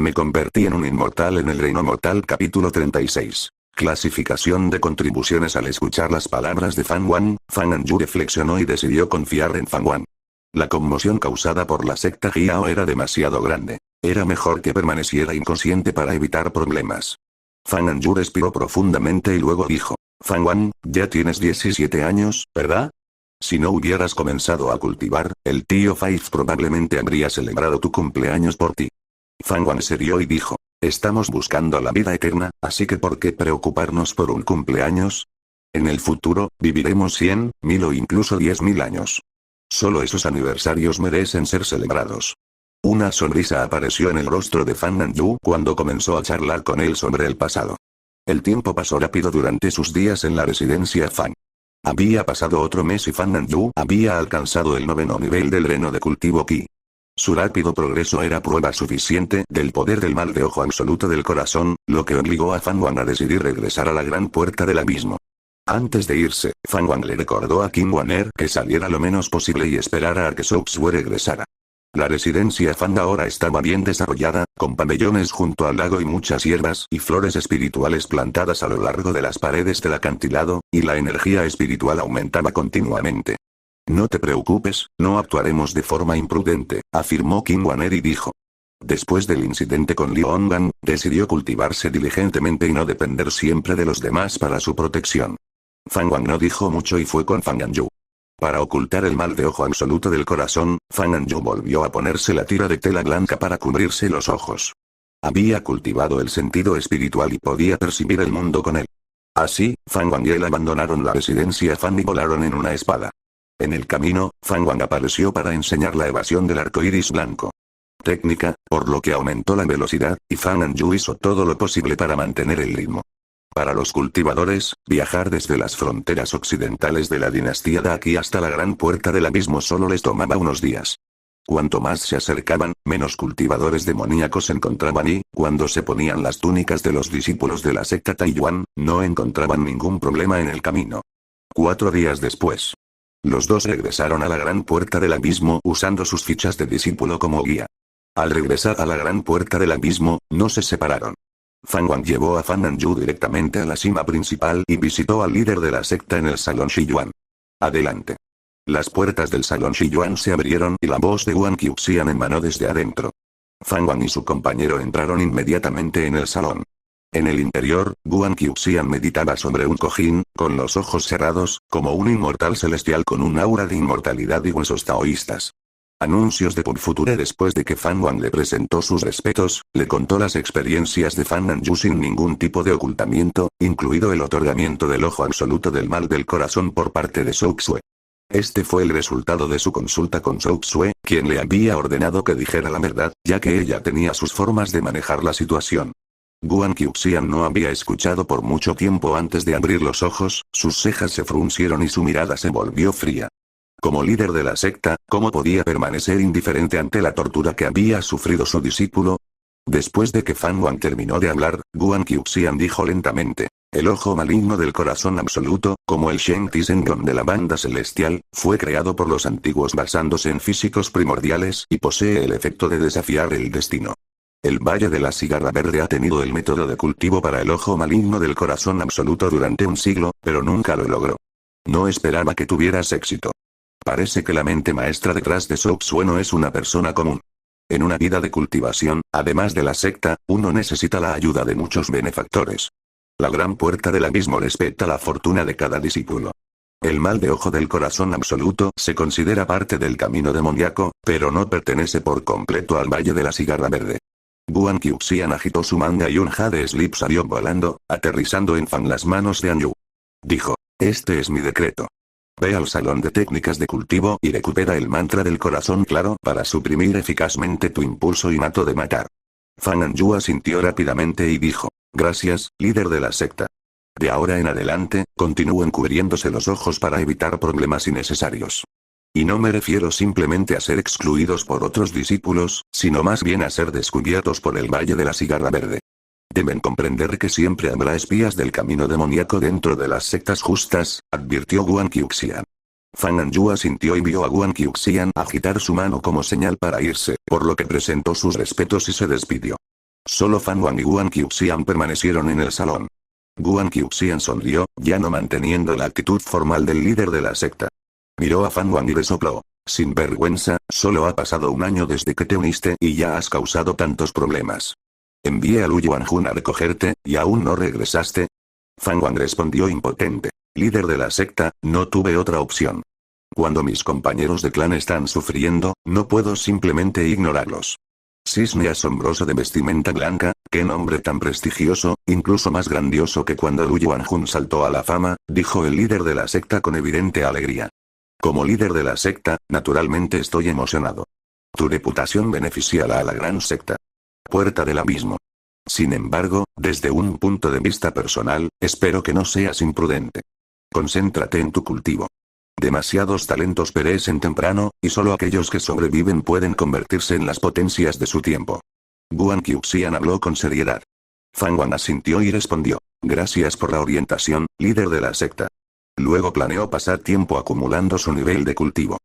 Me convertí en un inmortal en el reino mortal. Capítulo 36. Clasificación de contribuciones. Al escuchar las palabras de Fan Wan, Fan Anju reflexionó y decidió confiar en Fan Wan. La conmoción causada por la secta Jiao era demasiado grande. Era mejor que permaneciera inconsciente para evitar problemas. Fan Anju respiró profundamente y luego dijo: Fan Wan, ya tienes 17 años, ¿verdad? Si no hubieras comenzado a cultivar, el tío Five probablemente habría celebrado tu cumpleaños por ti. Fan Wan se rió y dijo: estamos buscando la vida eterna, así que ¿por qué preocuparnos por un cumpleaños? En el futuro, viviremos 100, 1000 o incluso 10.000 años. Solo esos aniversarios merecen ser celebrados. Una sonrisa apareció en el rostro de Fan Anju cuando comenzó a charlar con él sobre el pasado. El tiempo pasó rápido durante sus días en la residencia Fan. Había pasado otro mes y Fan Anju había alcanzado el 9º nivel del reno de cultivo Qi. Su rápido progreso era prueba suficiente del poder del mal de ojo absoluto del corazón, lo que obligó a Fan Wan a decidir regresar a la gran puerta del abismo. Antes de irse, Fan Wan le recordó a Kim Wan-er que saliera lo menos posible y esperara a que Souxue regresara. La residencia Fan ahora estaba bien desarrollada, con pabellones junto al lago y muchas hierbas y flores espirituales plantadas a lo largo de las paredes del acantilado, y la energía espiritual aumentaba continuamente. No te preocupes, no actuaremos de forma imprudente, afirmó Kim Wan-er y dijo. Después del incidente con Liu Hongan, decidió cultivarse diligentemente y no depender siempre de los demás para su protección. Fan Wan no dijo mucho y fue con Fan Anju. Para ocultar el mal de ojo absoluto del corazón, Fan Anju volvió a ponerse la tira de tela blanca para cubrirse los ojos. Había cultivado el sentido espiritual y podía percibir el mundo con él. Así, Fan Wan y él abandonaron la residencia Fan y volaron en una espada. En el camino, Fan Wan apareció para enseñar la evasión del arco iris blanco. Técnica, por lo que aumentó la velocidad, y Fan Anju hizo todo lo posible para mantener el ritmo. Para los cultivadores, viajar desde las fronteras occidentales de la dinastía de aquí hasta la gran puerta del abismo solo les tomaba unos días. Cuanto más se acercaban, menos cultivadores demoníacos encontraban y, cuando se ponían las túnicas de los discípulos de la secta Taiyuan, no encontraban ningún problema en el camino. 4 días después, los dos regresaron a la gran puerta del abismo usando sus fichas de discípulo como guía. Al regresar a la gran puerta del abismo, no se separaron. Fan Wan llevó a Fan Anju directamente a la cima principal y visitó al líder de la secta en el salón Shiyuan. Adelante. Las puertas del salón Shiyuan se abrieron y la voz de Guan Qiuxian emanó desde adentro. Fan Wan y su compañero entraron inmediatamente en el salón. En el interior, Guan Qiuxian meditaba sobre un cojín, con los ojos cerrados, como un inmortal celestial con un aura de inmortalidad y huesos taoístas. Anuncios de por Future. Después de que Fan Wan le presentó sus respetos, le contó las experiencias de Fan Anju sin ningún tipo de ocultamiento, incluido el otorgamiento del ojo absoluto del mal del corazón por parte de Souxue. Este fue el resultado de su consulta con Souxue, quien le había ordenado que dijera la verdad, ya que ella tenía sus formas de manejar la situación. Guan Qiuxian no había escuchado por mucho tiempo antes de abrir los ojos, sus cejas se fruncieron y su mirada se volvió fría. Como líder de la secta, ¿cómo podía permanecer indiferente ante la tortura que había sufrido su discípulo? Después de que Fan Wan terminó de hablar, Guan Qiuxian dijo lentamente: el ojo maligno del corazón absoluto, como el Shen Tisengon de la banda celestial, fue creado por los antiguos basándose en físicos primordiales y posee el efecto de desafiar el destino. El Valle de la Cigarra Verde ha tenido el método de cultivo para el ojo maligno del corazón absoluto durante un siglo, pero nunca lo logró. No esperaba que tuvieras éxito. Parece que la mente maestra detrás de Souxue no es una persona común. En una vida de cultivación, además de la secta, uno necesita la ayuda de muchos benefactores. La gran puerta del abismo respeta la fortuna de cada discípulo. El mal de ojo del corazón absoluto se considera parte del camino demoníaco, pero no pertenece por completo al Valle de la Cigarra Verde. Guan Qiuxian agitó su manga y un Jade Slip salió volando, aterrizando en Fan las manos de Anju. Dijo: este es mi decreto. Ve al salón de técnicas de cultivo y recupera el mantra del corazón claro para suprimir eficazmente tu impulso innato de matar. Fan Anju asintió rápidamente y dijo: gracias, líder de la secta. De ahora en adelante, continúen cubriéndose los ojos para evitar problemas innecesarios. Y no me refiero simplemente a ser excluidos por otros discípulos, sino más bien a ser descubiertos por el Valle de la Cigarra Verde. Deben comprender que siempre habrá espías del camino demoníaco dentro de las sectas justas, advirtió Guan Qiuxian. Fan Anju asintió y vio a Guan Qiuxian agitar su mano como señal para irse, por lo que presentó sus respetos y se despidió. Solo Fan Wang y Guan Qiuxian permanecieron en el salón. Guan Qiuxian sonrió, ya no manteniendo la actitud formal del líder de la secta. Miró a Fan Wang y resopló. Sin vergüenza, solo ha pasado un año desde que te uniste y ya has causado tantos problemas. Envié a Lu Yuanjun a recogerte, y aún no regresaste. Fan Wang respondió impotente. Líder de la secta, no tuve otra opción. Cuando mis compañeros de clan están sufriendo, no puedo simplemente ignorarlos. Cisne asombroso de vestimenta blanca, qué nombre tan prestigioso, incluso más grandioso que cuando Lu Yuanjun saltó a la fama, dijo el líder de la secta con evidente alegría. Como líder de la secta, naturalmente estoy emocionado. Tu reputación beneficiará a la gran secta. Puerta del abismo. Sin embargo, desde un punto de vista personal, espero que no seas imprudente. Concéntrate en tu cultivo. Demasiados talentos perecen temprano, y solo aquellos que sobreviven pueden convertirse en las potencias de su tiempo. Guan Qiuxian habló con seriedad. Fan Wang asintió y respondió. Gracias por la orientación, líder de la secta. Luego planeó pasar tiempo acumulando su nivel de cultivo.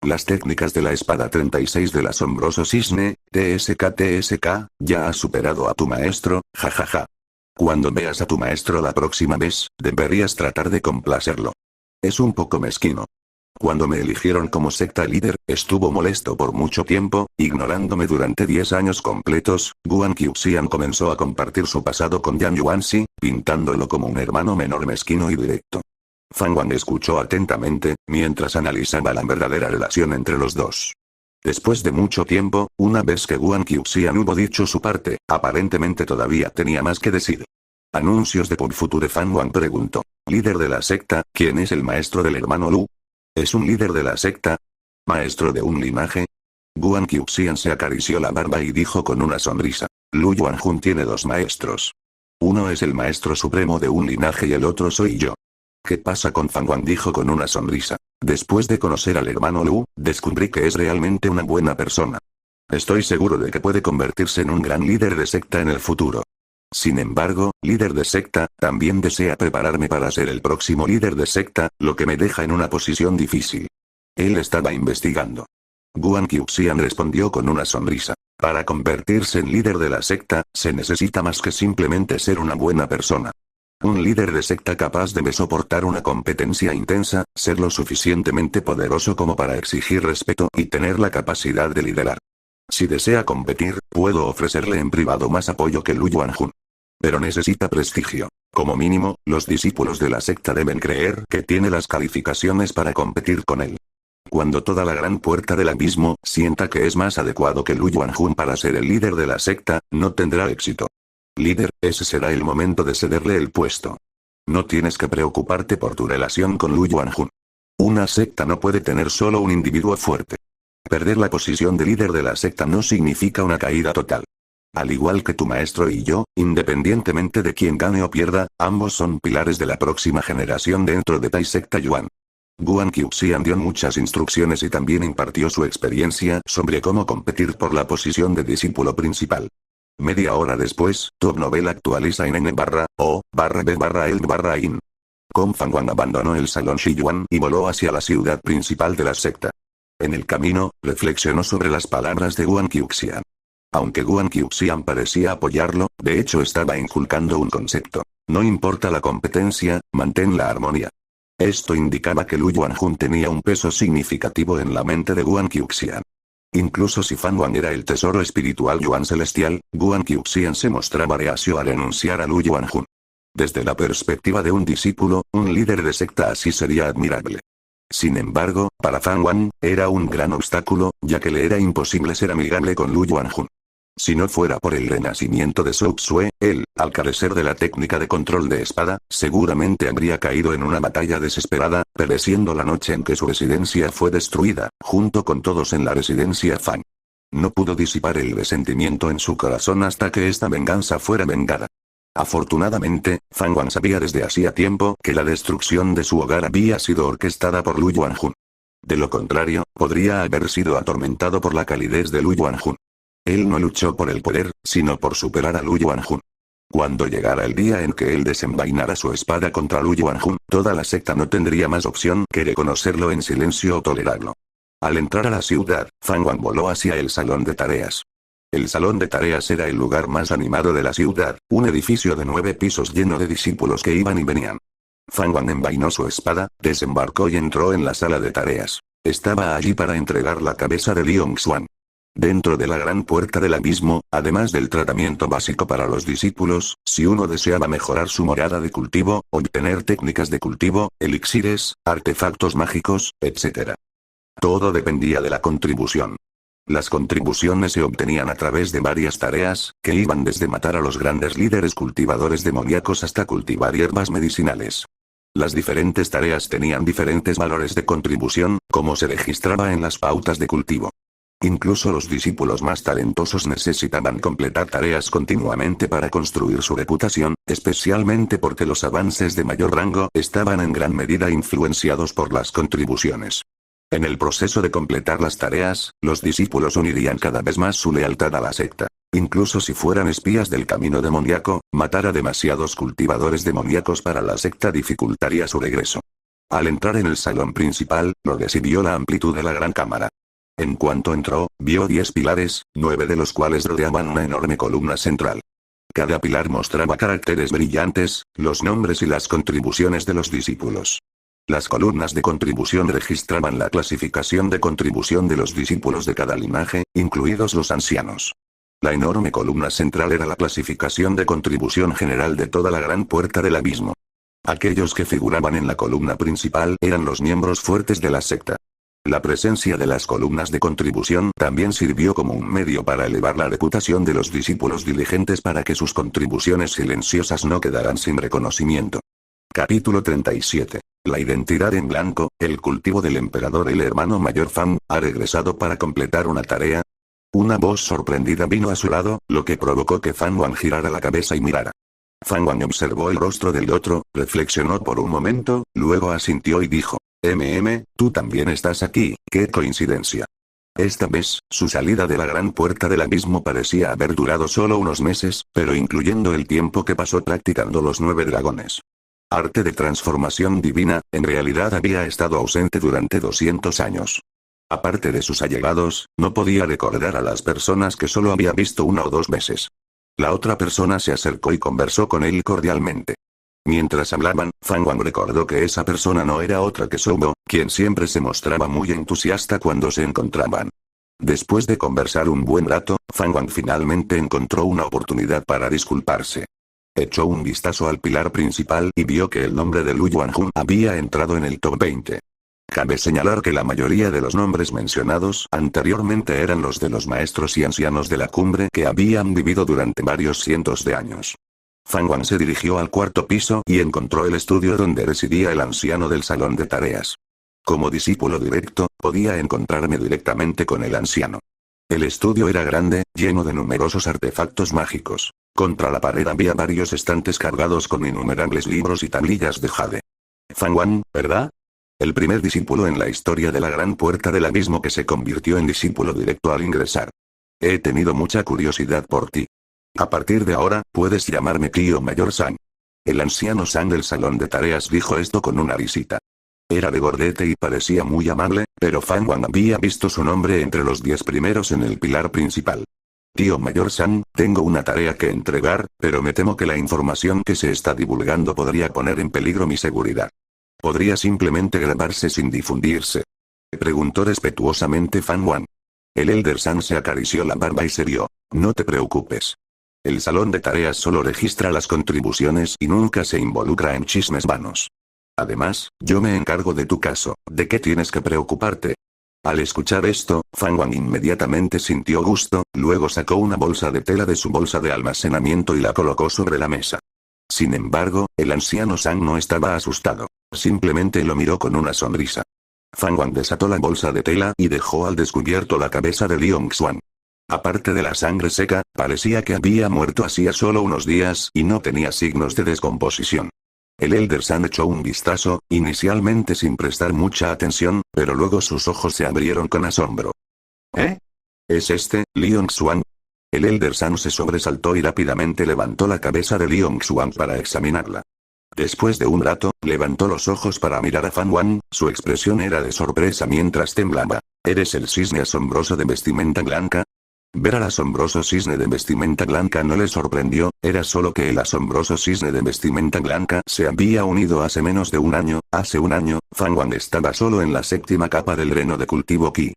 Las técnicas de la espada 36 del asombroso cisne, TSK, ya has superado a tu maestro, jajaja. Cuando veas a tu maestro la próxima vez, deberías tratar de complacerlo. Es un poco mezquino. Cuando me eligieron como secta líder, estuvo molesto por mucho tiempo, ignorándome durante 10 años completos. Guan Qiuxian comenzó a compartir su pasado con Yang Yuanxi, pintándolo como un hermano menor mezquino y directo. Fan Wang escuchó atentamente, mientras analizaba la verdadera relación entre los dos. Después de mucho tiempo, una vez que Guan Qiuxian hubo dicho su parte, aparentemente todavía tenía más que decir. Anuncios de Pop Future. Fan Wang preguntó. Líder de la secta, ¿quién es el maestro del hermano Lu? ¿Es un líder de la secta? ¿Maestro de un linaje? Guan Qiuxian se acarició la barba y dijo con una sonrisa. Lu Yuanjun tiene 2 maestros. Uno es el maestro supremo de un linaje y el otro soy yo. ¿Qué pasa con Fan Wang? Dijo con una sonrisa. Después de conocer al hermano Lu, descubrí que es realmente una buena persona. Estoy seguro de que puede convertirse en un gran líder de secta en el futuro. Sin embargo, líder de secta, también desea prepararme para ser el próximo líder de secta, lo que me deja en una posición difícil. Él estaba investigando. Guan Qiuxian respondió con una sonrisa. Para convertirse en líder de la secta, se necesita más que simplemente ser una buena persona. Un líder de secta capaz debe soportar una competencia intensa, ser lo suficientemente poderoso como para exigir respeto y tener la capacidad de liderar. Si desea competir, puedo ofrecerle en privado más apoyo que Lu Yuanjun. Pero necesita prestigio. Como mínimo, los discípulos de la secta deben creer que tiene las calificaciones para competir con él. Cuando toda la gran puerta del abismo sienta que es más adecuado que Lu Yuanjun para ser el líder de la secta, no tendrá éxito. Líder, ese será el momento de cederle el puesto. No tienes que preocuparte por tu relación con Lu Yuanjun. Una secta no puede tener solo un individuo fuerte. Perder la posición de líder de la secta no significa una caída total. Al igual que tu maestro y yo, independientemente de quién gane o pierda, ambos son pilares de la próxima generación dentro de Tai Secta Yuan. Guan Qiuxian dio muchas instrucciones y también impartió su experiencia sobre cómo competir por la posición de discípulo principal. Media hora después, Top Novel actualiza en N/O/B/L/IN. Kong Fan Wang abandonó el salón Shiyuan y voló hacia la ciudad principal de la secta. En el camino, reflexionó sobre las palabras de Guan Qiuxian. Aunque Guan Qiuxian parecía apoyarlo, de hecho estaba inculcando un concepto. No importa la competencia, mantén la armonía. Esto indicaba que Lu Yuanjun tenía un peso significativo en la mente de Guan Qiuxian. Incluso si Fan Wang era el tesoro espiritual Yuan celestial, Guan Qiuxian se mostraba reacio a renunciar a Lu Yuanjun. Desde la perspectiva de un discípulo, un líder de secta así sería admirable. Sin embargo, para Fan Wang, era un gran obstáculo, ya que le era imposible ser amigable con Lu Yuanjun. Si no fuera por el renacimiento de Zhou Xue, él, al carecer de la técnica de control de espada, seguramente habría caído en una batalla desesperada, pereciendo la noche en que su residencia fue destruida, junto con todos en la residencia Fan. No pudo disipar el resentimiento en su corazón hasta que esta venganza fuera vengada. Afortunadamente, Fan Wang sabía desde hacía tiempo que la destrucción de su hogar había sido orquestada por Lu Yuanjun. De lo contrario, podría haber sido atormentado por la calidez de Lu Yuanjun. Él no luchó por el poder, sino por superar a Lu Yuanjun. Cuando llegara el día en que él desenvainara su espada contra Lu Yuanjun, toda la secta no tendría más opción que reconocerlo en silencio o tolerarlo. Al entrar a la ciudad, Fan Wan voló hacia el salón de tareas. El salón de tareas era el lugar más animado de la ciudad, un edificio de 9 pisos lleno de discípulos que iban y venían. Fan Wan envainó su espada, desembarcó y entró en la sala de tareas. Estaba allí para entregar la cabeza de Leon Xuan. Dentro de la gran puerta del abismo, además del tratamiento básico para los discípulos, si uno deseaba mejorar su morada de cultivo, obtener técnicas de cultivo, elixires, artefactos mágicos, etc. Todo dependía de la contribución. Las contribuciones se obtenían a través de varias tareas, que iban desde matar a los grandes líderes cultivadores demoníacos hasta cultivar hierbas medicinales. Las diferentes tareas tenían diferentes valores de contribución, como se registraba en las pautas de cultivo. Incluso los discípulos más talentosos necesitaban completar tareas continuamente para construir su reputación, especialmente porque los avances de mayor rango estaban en gran medida influenciados por las contribuciones. En el proceso de completar las tareas, los discípulos unirían cada vez más su lealtad a la secta. Incluso si fueran espías del camino demoníaco, matar a demasiados cultivadores demoníacos para la secta dificultaría su regreso. Al entrar en el salón principal, lo recibió la amplitud de la gran cámara. En cuanto entró, vio 10 pilares, 9 de los cuales rodeaban una enorme columna central. Cada pilar mostraba caracteres brillantes, los nombres y las contribuciones de los discípulos. Las columnas de contribución registraban la clasificación de contribución de los discípulos de cada linaje, incluidos los ancianos. La enorme columna central era la clasificación de contribución general de toda la gran puerta del abismo. Aquellos que figuraban en la columna principal eran los miembros fuertes de la secta. La presencia de las columnas de contribución también sirvió como un medio para elevar la reputación de los discípulos diligentes para que sus contribuciones silenciosas no quedaran sin reconocimiento. Capítulo 37. La identidad en blanco, el cultivo del emperador. El hermano mayor Fan ha regresado para completar una tarea. Una voz sorprendida vino a su lado, lo que provocó que Fan Wan girara la cabeza y mirara. Fan Wan observó el rostro del otro, reflexionó por un momento, luego asintió y dijo: tú también estás aquí, qué coincidencia. Esta vez, su salida de la gran puerta del abismo parecía haber durado solo unos meses, pero incluyendo el tiempo que pasó practicando los 9 dragones. Arte de transformación divina, en realidad había estado ausente durante 200 años. Aparte de sus allegados, no podía recordar a las personas que solo había visto 1 o 2 veces. La otra persona se acercó y conversó con él cordialmente. Mientras hablaban, Fan Wan recordó que esa persona no era otra que Soubo, quien siempre se mostraba muy entusiasta cuando se encontraban. Después de conversar un buen rato, Fan Wan finalmente encontró una oportunidad para disculparse. Echó un vistazo al pilar principal y vio que el nombre de Lu Yuanjun había entrado en el top 20. Cabe señalar que la mayoría de los nombres mencionados anteriormente eran los de los maestros y ancianos de la cumbre que habían vivido durante varios cientos de años. Fan Wan se dirigió al 4.º piso y encontró el estudio donde residía el anciano del salón de tareas. Como discípulo directo, podía encontrarme directamente con el anciano. El estudio era grande, lleno de numerosos artefactos mágicos. Contra la pared había varios estantes cargados con innumerables libros y tablillas de jade. Fan Wan, ¿verdad? El primer discípulo en la historia de la gran puerta del abismo que se convirtió en discípulo directo al ingresar. He tenido mucha curiosidad por ti. A partir de ahora, puedes llamarme tío mayor San. El anciano San del salón de tareas dijo esto con una risita. Era de gordete y parecía muy amable, pero Fan Wan había visto su nombre entre los 10 primeros en el pilar principal. Tío mayor San, tengo una tarea que entregar, pero me temo que la información que se está divulgando podría poner en peligro mi seguridad. ¿Podría simplemente grabarse sin difundirse? Preguntó respetuosamente Fan Wan. El Elder San se acarició la barba y se rió. No te preocupes. El salón de tareas solo registra las contribuciones y nunca se involucra en chismes vanos. Además, yo me encargo de tu caso, ¿de qué tienes que preocuparte? Al escuchar esto, Fan Wan inmediatamente sintió gusto, luego sacó una bolsa de tela de su bolsa de almacenamiento y la colocó sobre la mesa. Sin embargo, el anciano San no estaba asustado, simplemente lo miró con una sonrisa. Fan Wan desató la bolsa de tela y dejó al descubierto la cabeza de Leon Xuan. Aparte de la sangre seca, parecía que había muerto hacía solo unos días y no tenía signos de descomposición. El Elder San echó un vistazo, inicialmente sin prestar mucha atención, pero luego sus ojos se abrieron con asombro. ¿Eh? ¿Es este, Leon Xuan? El Elder San se sobresaltó y rápidamente levantó la cabeza de Leon Xuan para examinarla. Después de un rato, levantó los ojos para mirar a Fan Wan, su expresión era de sorpresa mientras temblaba. ¿Eres el cisne asombroso de vestimenta blanca? Ver al asombroso cisne de vestimenta blanca no le sorprendió, era solo que el asombroso cisne de vestimenta blanca se había unido hace menos de un año. Hace un año, Fan Wan estaba solo en la séptima capa del reno de cultivo Qi.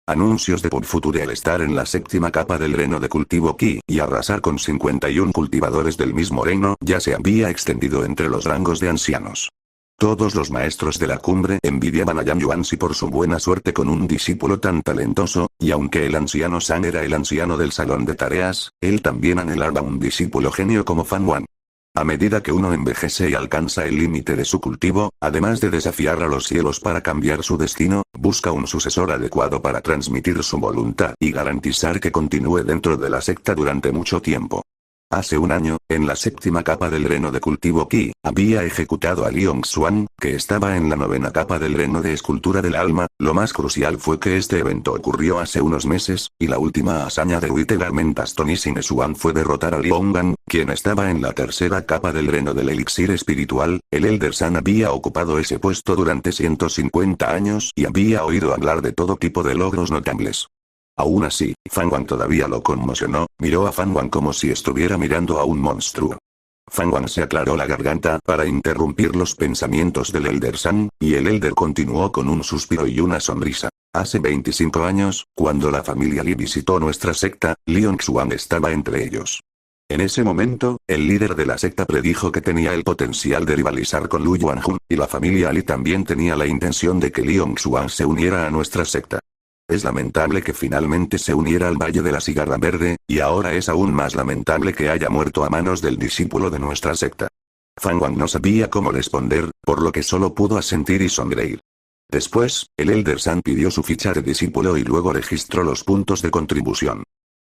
Anuncios de PubFuture. Al estar en la séptima capa del reno de cultivo Qi y arrasar con 51 cultivadores del mismo reino, ya se había extendido entre los rangos de ancianos. Todos los maestros de la cumbre envidiaban a Yang Yuanzi por su buena suerte con un discípulo tan talentoso, y aunque el anciano San era el anciano del salón de tareas, él también anhelaba un discípulo genio como Fan Wan. A medida que uno envejece y alcanza el límite de su cultivo, además de desafiar a los cielos para cambiar su destino, busca un sucesor adecuado para transmitir su voluntad y garantizar que continúe dentro de la secta durante mucho tiempo. Hace un año, en la séptima capa del reno de cultivo Qi, había ejecutado a Liong Xuan, que estaba en la novena capa del reno de escultura del alma. Lo más crucial fue que este evento ocurrió hace unos meses, y la última hazaña de Wite Garmentas Tony Sin Xuan fue derrotar a Liong Gan, quien estaba en la tercera capa del reno del elixir espiritual. El Elder San había ocupado ese puesto durante 150 años y había oído hablar de todo tipo de logros notables. Aún así, Fan Wan todavía lo conmocionó, miró a Fan Wan como si estuviera mirando a un monstruo. Fan Wan se aclaró la garganta para interrumpir los pensamientos del Elder San, y el Elder continuó con un suspiro y una sonrisa. Hace 25 años, cuando la familia Li visitó nuestra secta, Liong Xuan estaba entre ellos. En ese momento, el líder de la secta predijo que tenía el potencial de rivalizar con Lu Yuanjun, y la familia Li también tenía la intención de que Liong Xuan se uniera a nuestra secta. Es lamentable que finalmente se uniera al Valle de la Cigarra Verde, y ahora es aún más lamentable que haya muerto a manos del discípulo de nuestra secta. Fan Wan no sabía cómo responder, por lo que solo pudo asentir y sonreír. Después, el Elder San pidió su ficha de discípulo y luego registró los puntos de contribución.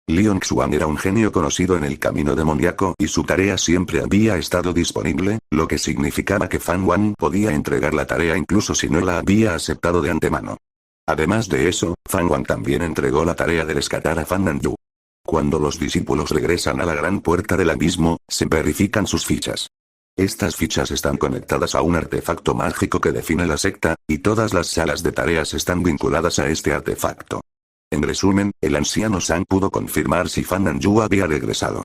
Liong Xuan era un genio conocido en el camino demoníaco y su tarea siempre había estado disponible, lo que significaba que Fan Wan podía entregar la tarea incluso si no la había aceptado de antemano. Además de eso, Fan Wan también entregó la tarea de rescatar a Fan Nanyu. Cuando los discípulos regresan a la gran puerta del abismo, se verifican sus fichas. Estas fichas están conectadas a un artefacto mágico que define la secta, y todas las salas de tareas están vinculadas a este artefacto. En resumen, el anciano San pudo confirmar si Fan Nanyu había regresado.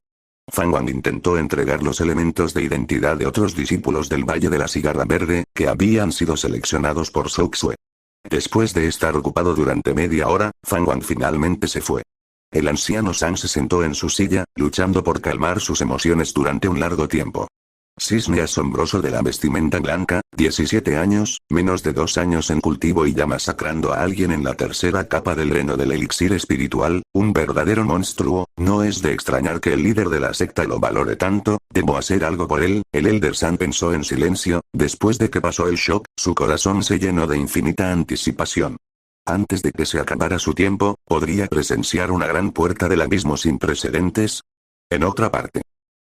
Fan Wan intentó entregar los elementos de identidad de otros discípulos del Valle de la Cigarra Verde, que habían sido seleccionados por Zhou Xue. Después de estar ocupado durante media hora, Fan Wan finalmente se fue. El anciano San se sentó en su silla, luchando por calmar sus emociones durante un largo tiempo. Cisne asombroso de la vestimenta blanca, 17 años, menos de 2 años en cultivo y ya masacrando a alguien en la tercera capa del reno del elixir espiritual, un verdadero monstruo. No es de extrañar que el líder de la secta lo valore tanto, debo hacer algo por él. El Elder San pensó en silencio, después de que pasó el shock, su corazón se llenó de infinita anticipación. Antes de que se acabara su tiempo, podría presenciar una gran puerta del abismo sin precedentes. En otra parte,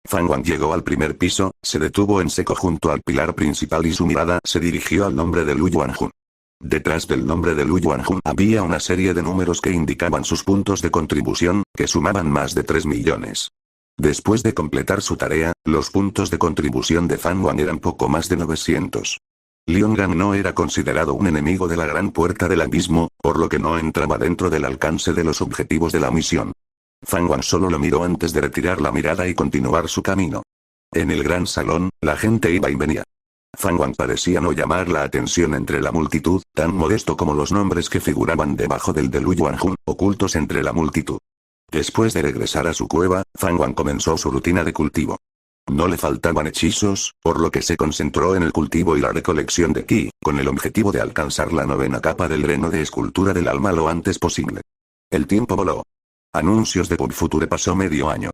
Fan Wan llegó al primer piso, se detuvo en seco junto al pilar principal y su mirada se dirigió al nombre de Lu Yuanjun. Detrás del nombre de Lu Yuanjun había una serie de números que indicaban sus puntos de contribución, que sumaban más de 3 millones. Después de completar su tarea, los puntos de contribución de Fan Wan eran poco más de 900. Liong Gan no era considerado un enemigo de la gran puerta del abismo, por lo que no entraba dentro del alcance de los objetivos de la misión. Fan Wan solo lo miró antes de retirar la mirada y continuar su camino. En el gran salón, la gente iba y venía. Fan Wan parecía no llamar la atención entre la multitud, tan modesto como los nombres que figuraban debajo del de Lu Yuanjun, ocultos entre la multitud. Después de regresar a su cueva, Fan Wan comenzó su rutina de cultivo. No le faltaban hechizos, por lo que se concentró en el cultivo y la recolección de Qi, con el objetivo de alcanzar la novena capa del reno de escultura del alma lo antes posible. El tiempo voló. Anuncios de PubFuture pasó medio año.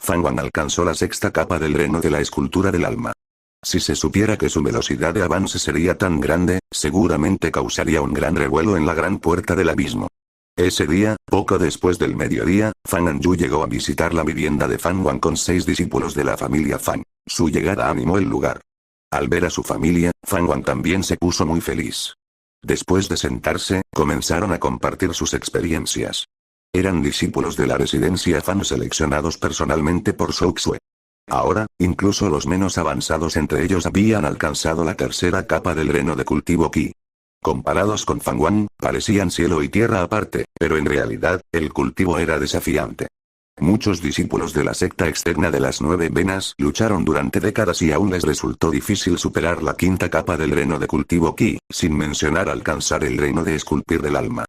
Fan Wan alcanzó la sexta capa del reno de la escultura del alma. Si se supiera que su velocidad de avance sería tan grande, seguramente causaría un gran revuelo en la gran puerta del abismo. Ese día, poco después del mediodía, Fan Nanyu llegó a visitar la vivienda de Fan Wan con 6 discípulos de la familia Fan. Su llegada animó el lugar. Al ver a su familia, Fan Wan también se puso muy feliz. Después de sentarse, comenzaron a compartir sus experiencias. Eran discípulos de la residencia Fan seleccionados personalmente por Zhou Xue. Ahora, incluso los menos avanzados entre ellos habían alcanzado la tercera capa del reino de cultivo Qi. Comparados con Fangwan, parecían cielo y tierra aparte, pero en realidad, el cultivo era desafiante. Muchos discípulos de la secta externa de las 9 venas lucharon durante décadas y aún les resultó difícil superar la quinta capa del reino de cultivo Qi, sin mencionar alcanzar el reino de esculpir del alma.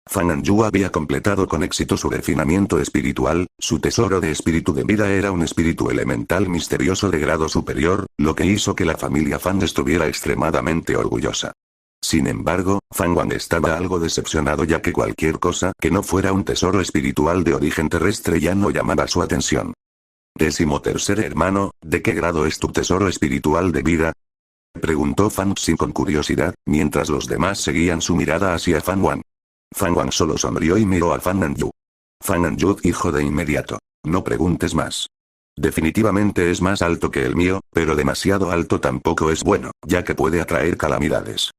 Fan Anju había completado con éxito su refinamiento espiritual, su tesoro de espíritu de vida era un espíritu elemental misterioso de grado superior, lo que hizo que la familia Fan estuviera extremadamente orgullosa. Sin embargo, Fan Wan estaba algo decepcionado ya que cualquier cosa que no fuera un tesoro espiritual de origen terrestre ya no llamaba su atención. 13º hermano, ¿de qué grado es tu tesoro espiritual de vida? Preguntó Fan Xin con curiosidad, mientras los demás seguían su mirada hacia Fan Wan. Fan Wan solo sonrió y miró a Fan Anju. Fan Anju dijo de inmediato. No preguntes más. Definitivamente es más alto que el mío, pero demasiado alto tampoco es bueno, ya que puede atraer calamidades.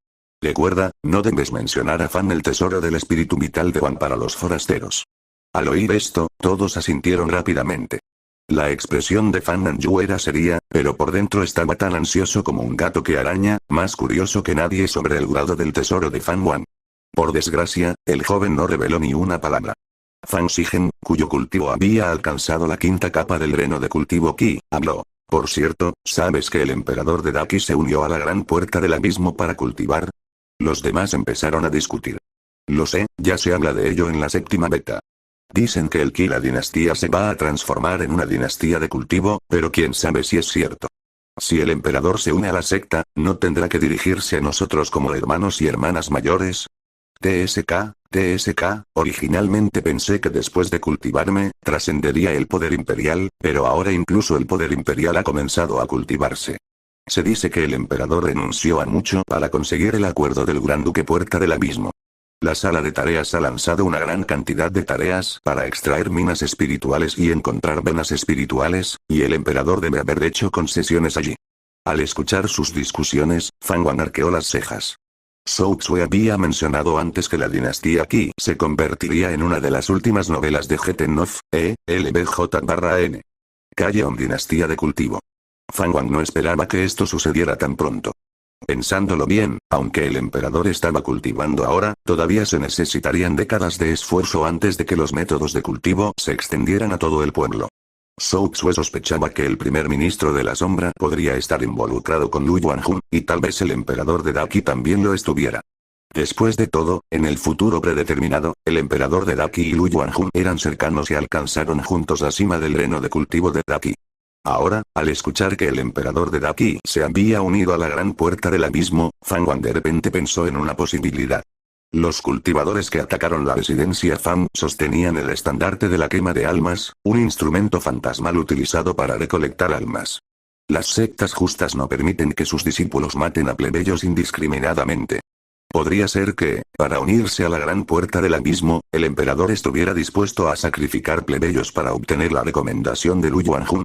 Recuerda, no debes mencionar a Fan el tesoro del espíritu vital de Wan para los forasteros. Al oír esto, todos asintieron rápidamente. La expresión de Fan Anju era seria, pero por dentro estaba tan ansioso como un gato que araña, más curioso que nadie sobre el grado del tesoro de Fan Wan. Por desgracia, el joven no reveló ni una palabra. Fan Zigen, cuyo cultivo había alcanzado la quinta capa del reino de cultivo Qi, habló. Por cierto, ¿sabes que el emperador de Daqui se unió a la gran puerta del abismo para cultivar? Los demás empezaron a discutir. Lo sé, ya se habla de ello en la séptima beta. Dicen que el Qi la dinastía se va a transformar en una dinastía de cultivo, pero quién sabe si es cierto. Si el emperador se une a la secta, ¿no tendrá que dirigirse a nosotros como hermanos y hermanas mayores? TSK, originalmente pensé que después de cultivarme, trascendería el poder imperial, pero ahora incluso el poder imperial ha comenzado a cultivarse. Se dice que el emperador renunció a mucho para conseguir el acuerdo del Gran Duque Puerta del Abismo. La sala de tareas ha lanzado una gran cantidad de tareas para extraer minas espirituales y encontrar venas espirituales, y el emperador debe haber hecho concesiones allí. Al escuchar sus discusiones, Fan Wan arqueó las cejas. Zhou Tsue había mencionado antes que la dinastía Qi se convertiría en una de las últimas novelas de Getennof, LBJ/N. Calleon dinastía de cultivo. Fan Wan no esperaba que esto sucediera tan pronto. Pensándolo bien, aunque el emperador estaba cultivando ahora, todavía se necesitarían décadas de esfuerzo antes de que los métodos de cultivo se extendieran a todo el pueblo. Zhou Tsue sospechaba que el primer ministro de la sombra podría estar involucrado con Lu Yuanjun, y tal vez el emperador de Daqui también lo estuviera. Después de todo, en el futuro predeterminado, el emperador de Daqui y Lu Yuanjun eran cercanos y alcanzaron juntos la cima del reino de cultivo de Daqui. Ahora, al escuchar que el emperador de Daqui se había unido a la gran puerta del abismo, Fan Wan de repente pensó en una posibilidad. Los cultivadores que atacaron la residencia Fan sostenían el estandarte de la quema de almas, un instrumento fantasmal utilizado para recolectar almas. Las sectas justas no permiten que sus discípulos maten a plebeyos indiscriminadamente. Podría ser que, para unirse a la gran puerta del abismo, el emperador estuviera dispuesto a sacrificar plebeyos para obtener la recomendación de Lu Yuanjun.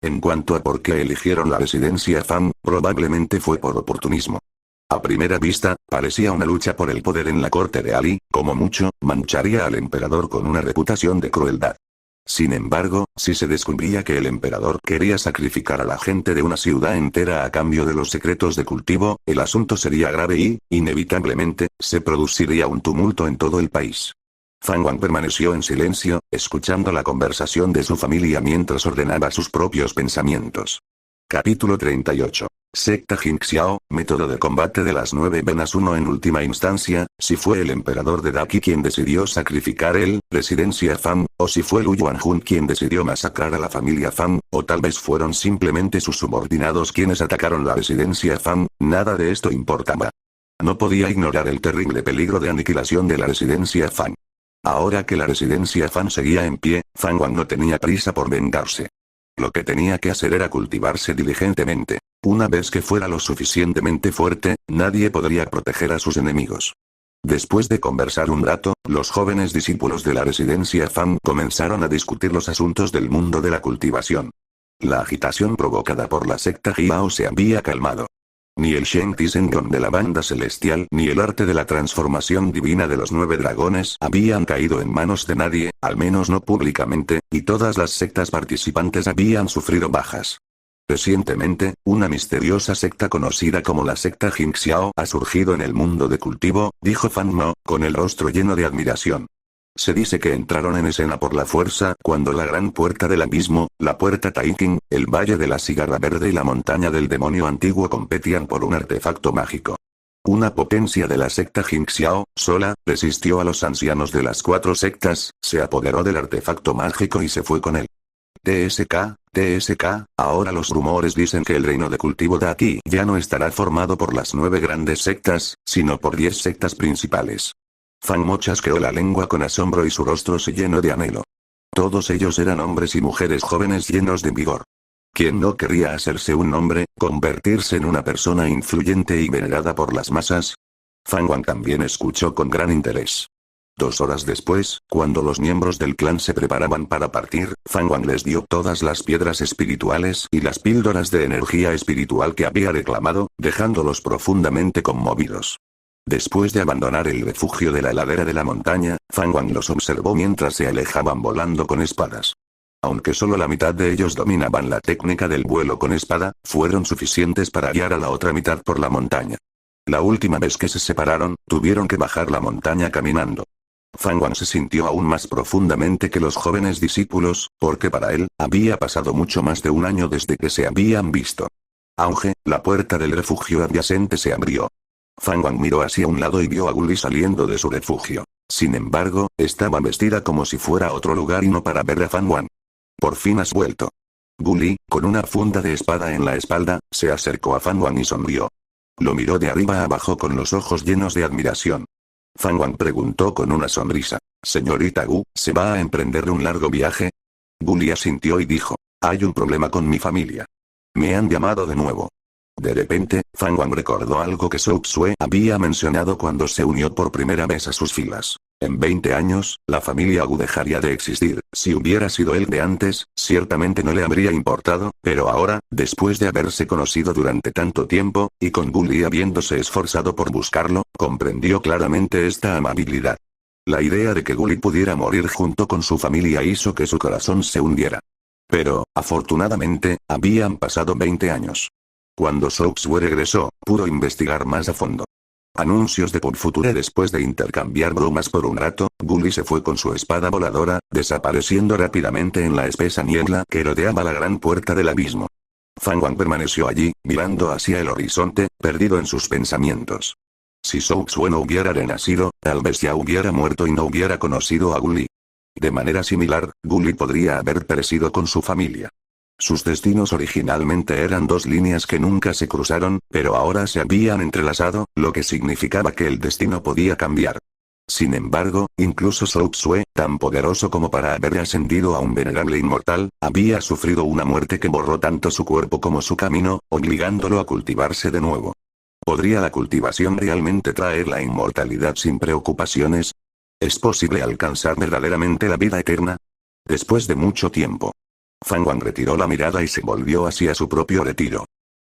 En cuanto a por qué eligieron la residencia Fan, probablemente fue por oportunismo. A primera vista, parecía una lucha por el poder en la corte real y, como mucho, mancharía al emperador con una reputación de crueldad. Sin embargo, si se descubría que el emperador quería sacrificar a la gente de una ciudad entera a cambio de los secretos de cultivo, el asunto sería grave y, inevitablemente, se produciría un tumulto en todo el país. Fan Wan permaneció en silencio, escuchando la conversación de su familia mientras ordenaba sus propios pensamientos. Capítulo 38. Secta Jingxiao, método de combate de las 9 venas. 1. En última instancia, si fue el emperador de Daqui quien decidió sacrificar el residencia Fan, o si fue Lu Yuanjun quien decidió masacrar a la familia Fan, o tal vez fueron simplemente sus subordinados quienes atacaron la residencia Fan, nada de esto importaba. No podía ignorar el terrible peligro de aniquilación de la residencia Fan. Ahora que la residencia Fan seguía en pie, Fan Wan no tenía prisa por vengarse. Lo que tenía que hacer era cultivarse diligentemente. Una vez que fuera lo suficientemente fuerte, nadie podría proteger a sus enemigos. Después de conversar un rato, los jóvenes discípulos de la residencia Fan comenzaron a discutir los asuntos del mundo de la cultivación. La agitación provocada por la secta Jiao se había calmado. Ni el Shen Tisengon de la banda celestial ni el arte de la transformación divina de los 9 dragones habían caído en manos de nadie, al menos no públicamente, y todas las sectas participantes habían sufrido bajas. Recientemente, una misteriosa secta conocida como la secta Jingxiao ha surgido en el mundo de cultivo, dijo Fan Mo, con el rostro lleno de admiración. Se dice que entraron en escena por la fuerza cuando la gran puerta del abismo, la puerta Taiking, el valle de la cigarra verde y la montaña del demonio antiguo competían por un artefacto mágico. Una potencia de la secta Jingxiao, sola, resistió a los ancianos de las 4 sectas, se apoderó del artefacto mágico y se fue con él. TSK, ahora los rumores dicen que el reino de cultivo de aquí ya no estará formado por las 9 grandes sectas, sino por 10 sectas principales. Fan Mo chasqueó la lengua con asombro y su rostro se llenó de anhelo. Todos ellos eran hombres y mujeres jóvenes llenos de vigor. ¿Quién no querría hacerse un nombre, convertirse en una persona influyente y venerada por las masas? Fan Wan también escuchó con gran interés. 2 horas después, cuando los miembros del clan se preparaban para partir, Fan Wan les dio todas las piedras espirituales y las píldoras de energía espiritual que había reclamado, dejándolos profundamente conmovidos. Después de abandonar el refugio de la ladera de la montaña, Fan Wan los observó mientras se alejaban volando con espadas. Aunque solo la mitad de ellos dominaban la técnica del vuelo con espada, fueron suficientes para guiar a la otra mitad por la montaña. La última vez que se separaron, tuvieron que bajar la montaña caminando. Fan Wan se sintió aún más profundamente que los jóvenes discípulos, porque para él, había pasado mucho más de un año desde que se habían visto. Auge, la puerta del refugio adyacente se abrió. Fan Wan miró hacia un lado y vio a Guli saliendo de su refugio. Sin embargo, estaba vestida como si fuera a otro lugar y no para ver a Fan Wan. Por fin has vuelto. Guli, con una funda de espada en la espalda, se acercó a Fan Wan y sonrió. Lo miró de arriba a abajo con los ojos llenos de admiración. Fan Wan preguntó con una sonrisa. Señorita Gu, ¿se va a emprender un largo viaje? Guli asintió y dijo. Hay un problema con mi familia. Me han llamado de nuevo. De repente, Fan Wan recordó algo que Zhou Xue había mencionado cuando se unió por primera vez a sus filas. En 20 años, la familia Gu dejaría de existir. Si hubiera sido él de antes, ciertamente no le habría importado, pero ahora, después de haberse conocido durante tanto tiempo, y con Gu Li habiéndose esforzado por buscarlo, comprendió claramente esta amabilidad. La idea de que Gu Li pudiera morir junto con su familia hizo que su corazón se hundiera. Pero, afortunadamente, habían pasado 20 años. Cuando Zhou Xue regresó, pudo investigar más a fondo. Anuncios de Pop Future. Después de intercambiar bromas por un rato, Gu Li se fue con su espada voladora, desapareciendo rápidamente en la espesa niebla que rodeaba la gran puerta del abismo. Fan Wan permaneció allí, mirando hacia el horizonte, perdido en sus pensamientos. Si Zhou Xue no hubiera renacido, tal vez ya hubiera muerto y no hubiera conocido a Gu Li. De manera similar, Gu Li podría haber perecido con su familia. Sus destinos originalmente eran 2 líneas que nunca se cruzaron, pero ahora se habían entrelazado, lo que significaba que el destino podía cambiar. Sin embargo, incluso Zhou Xue, tan poderoso como para haber ascendido a un venerable inmortal, había sufrido una muerte que borró tanto su cuerpo como su camino, obligándolo a cultivarse de nuevo. ¿Podría la cultivación realmente traer la inmortalidad sin preocupaciones? ¿Es posible alcanzar verdaderamente la vida eterna? Después de mucho tiempo, Fan Wan retiró la mirada y se volvió hacia su propio retiro.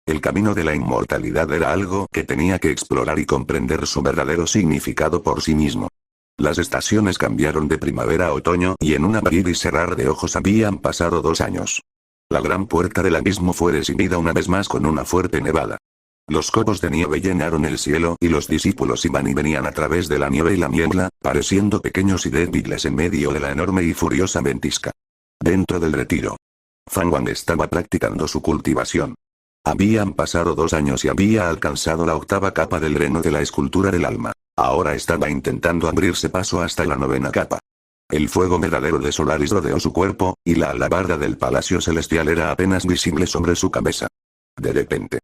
El camino de la inmortalidad era algo que tenía que explorar y comprender su verdadero significado por sí mismo. Las estaciones cambiaron de primavera a otoño y en un abrir y cerrar de ojos habían pasado 2 años. La gran puerta del abismo fue recibida una vez más con una fuerte nevada. Los copos de nieve llenaron el cielo y los discípulos iban y venían a través de la nieve y la niebla, pareciendo pequeños y débiles en medio de la enorme y furiosa ventisca. Dentro del retiro, Fan Wan estaba practicando su cultivación. Habían pasado 2 años y había alcanzado la 8ª capa del reno de la escultura del alma. Ahora estaba intentando abrirse paso hasta la 9ª capa. El fuego verdadero de Solaris rodeó su cuerpo, y la alabarda del palacio celestial era apenas visible sobre su cabeza. De repente,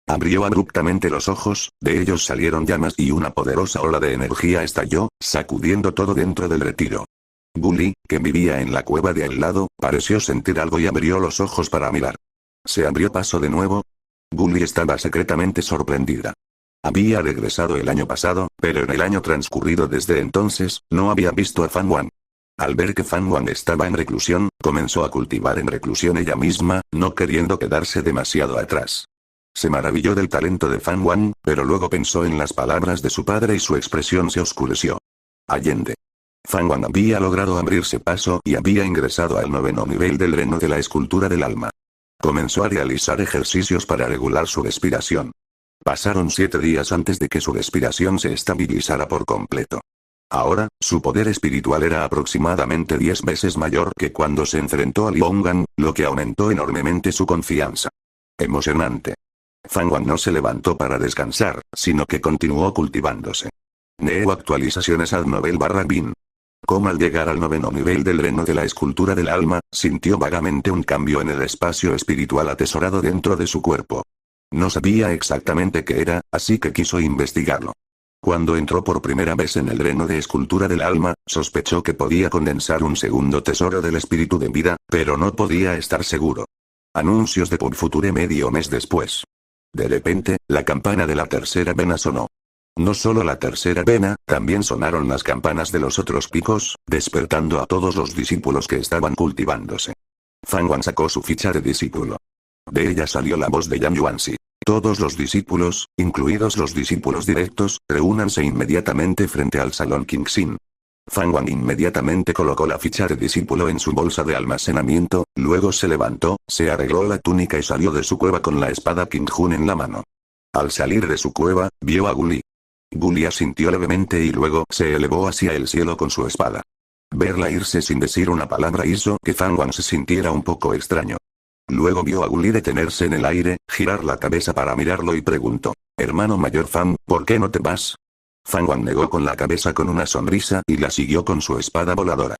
abrió abruptamente los ojos, de ellos salieron llamas y una poderosa ola de energía estalló, sacudiendo todo dentro del retiro. Gu Li, que vivía en la cueva de al lado, pareció sentir algo y abrió los ojos para mirar. ¿Se abrió paso de nuevo? Gu Li estaba secretamente sorprendida. Había regresado el año pasado, pero en el año transcurrido desde entonces, no había visto a Fan Wan. Al ver que Fan Wan estaba en reclusión, comenzó a cultivar en reclusión ella misma, no queriendo quedarse demasiado atrás. Se maravilló del talento de Fan Wan, pero luego pensó en las palabras de su padre y su expresión se oscureció. Allende. Fan Wan había logrado abrirse paso y había ingresado al 9º nivel del reino de la escultura del alma. Comenzó a realizar ejercicios para regular su respiración. Pasaron 7 días antes de que su respiración se estabilizara por completo. Ahora, su poder espiritual era aproximadamente 10 veces mayor que cuando se enfrentó a Liongan, lo que aumentó enormemente su confianza. Emocionante. Fan Wan no se levantó para descansar, sino que continuó cultivándose. Neo actualizaciones al novel/bin. Como al llegar al 9º nivel del reino de la escultura del alma, sintió vagamente un cambio en el espacio espiritual atesorado dentro de su cuerpo. No sabía exactamente qué era, así que quiso investigarlo. Cuando entró por primera vez en el reino de escultura del alma, sospechó que podía condensar un segundo tesoro del espíritu de vida, pero no podía estar seguro. Anuncios de PubFuture medio mes después. De repente, la campana de la tercera vena sonó. No solo la tercera vena, también sonaron las campanas de los otros picos, despertando a todos los discípulos que estaban cultivándose. Fan Wan sacó su ficha de discípulo. De ella salió la voz de Yang Yuanxi. Todos los discípulos, incluidos los discípulos directos, reúnanse inmediatamente frente al salón Qingxin. Fan Wan inmediatamente colocó la ficha de discípulo en su bolsa de almacenamiento, luego se levantó, se arregló la túnica y salió de su cueva con la espada Qingjun en la mano. Al salir de su cueva, vio a Guli. Guli asintió levemente y luego se elevó hacia el cielo con su espada. Verla irse sin decir una palabra hizo que Fan Wan se sintiera un poco extraño. Luego vio a Guli detenerse en el aire, girar la cabeza para mirarlo y preguntó: «Hermano mayor Fan, ¿por qué no te vas?» Fan Wan negó con la cabeza con una sonrisa y la siguió con su espada voladora.